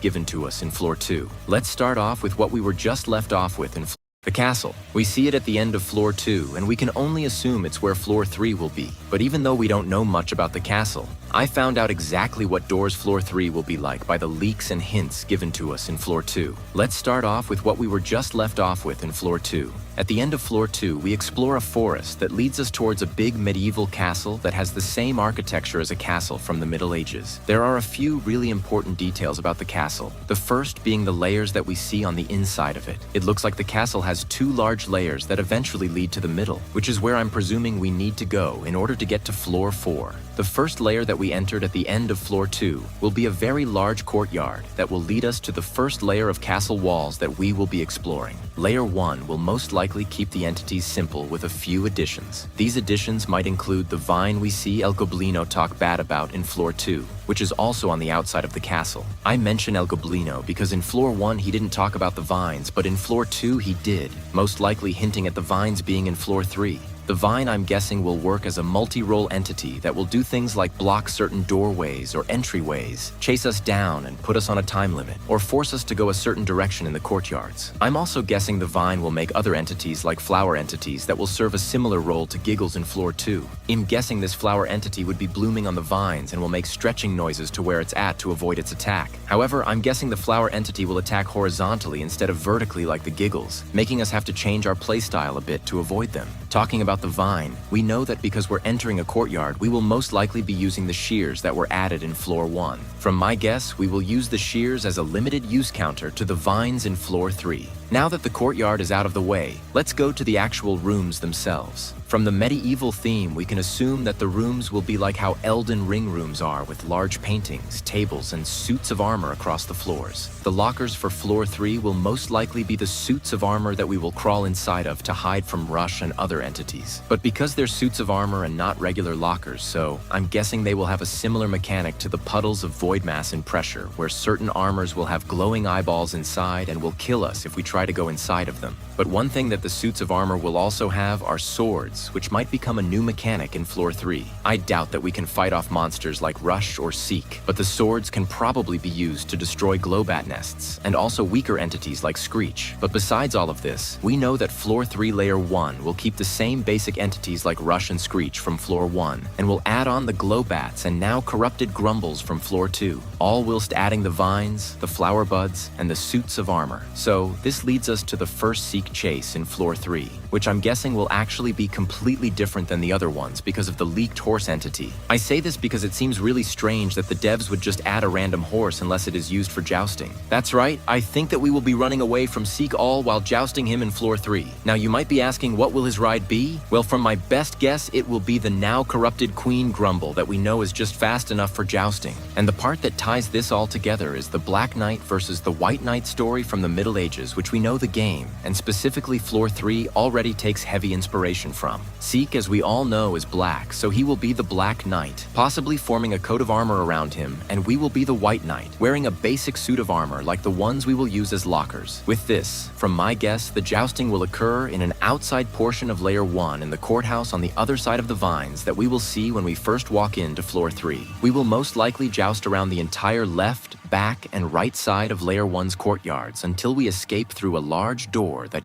given to us in Floor 2. Let's start off with what we were just left off with in the castle. We see it at the end of Floor 2, and we can only assume it's where Floor 3 will be. But even though we don't know much about the castle, I found out exactly what doors Floor 3 will be like by the leaks and hints given to us in Floor 2. Let's start off with what we were just left off with in Floor 2. At the end of Floor 2, we explore a forest that leads us towards a big medieval castle that has the same architecture as a castle from the Middle Ages. There are a few really important details about the castle, the first being the layers that we see on the inside of it. It looks like the castle has two large layers that eventually lead to the middle, which is where I'm presuming we need to go in order to get to Floor 4. The first layer that we entered at the end of Floor 2 will be a very large courtyard that will lead us to the first layer of castle walls that we will be exploring. Layer 1 will most likely keep the entities simple with a few additions. These additions might include the vine we see El Goblino talk bad about in Floor 2, which is also on the outside of the castle. I mention El Goblino because in Floor 1 he didn't talk about the vines, but in Floor 2 he did, most likely hinting at the vines being in Floor 3. The vine, I'm guessing, will work as a multi-role entity that will do things like block certain doorways or entryways, chase us down and put us on a time limit, or force us to go a certain direction in the courtyards. I'm also guessing the vine will make other entities like flower entities that will serve a similar role to Giggles in Floor 2. I'm guessing this flower entity would be blooming on the vines and will make stretching noises to where it's at to avoid its attack. However, I'm guessing the flower entity will attack horizontally instead of vertically like the Giggles, making us have to change our playstyle a bit to avoid them. Talking about the vine, we know that because we're entering a courtyard, we will most likely be using the shears that were added in Floor 1. From my guess, we will use the shears as a limited use counter to the vines in Floor 3. Now that the courtyard is out of the way, let's go to the actual rooms themselves. From the medieval theme, we can assume that the rooms will be like how Elden Ring rooms are, with large paintings, tables, and suits of armor across the floors. The lockers for Floor 3 will most likely be the suits of armor that we will crawl inside of to hide from Rush and other entities. But because they're suits of armor and not regular lockers, so I'm guessing they will have a similar mechanic to the puddles of void mass in Pressure, where certain armors will have glowing eyeballs inside and will kill us if we try to go inside of them. But one thing that the suits of armor will also have are swords, which might become a new mechanic in Floor 3. I doubt that we can fight off monsters like Rush or Seek, but the swords can probably be used to destroy Glowbat nests, and also weaker entities like Screech. But besides all of this, we know that Floor 3 Layer 1 will keep the same basic entities like Rush and Screech from Floor 1, and will add on the Glowbats and now corrupted Grumbles from Floor 2, all whilst adding the vines, the flower buds, and the suits of armor. So this leads us to the first Seek chase in Floor 3, which I'm guessing will actually be completely different than the other ones because of the leaked horse entity. I say this because it seems really strange that the devs would just add a random horse unless it is used for jousting. That's right, I think that we will be running away from Seek all while jousting him in Floor 3. Now you might be asking, what will his ride be? Well, from my best guess, it will be the now corrupted Queen Grumble that we know is just fast enough for jousting. And the part that ties this all together is the Black Knight versus the White Knight story from the Middle Ages, which we know the game, and specifically Floor 3 already takes heavy inspiration from. Seek, as we all know, is black, so he will be the Black Knight, possibly forming a coat of armor around him, and we will be the White Knight, wearing a basic suit of armor like the ones we will use as lockers. With this, from my guess, the jousting will occur in an outside portion of Layer 1 in the courthouse on the other side of the vines that we will see when we first walk into Floor 3. We will most likely joust around the entire left, back, and right side of Layer 1's courtyards until we escape through a large door that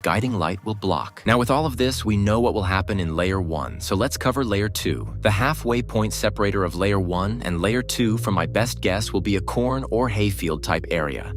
guiding light will block. Now with all of this, we know what will happen in Layer 1, so let's cover Layer 2. The halfway point separator of Layer 1 and Layer 2, from my best guess, will be a corn or hayfield type area.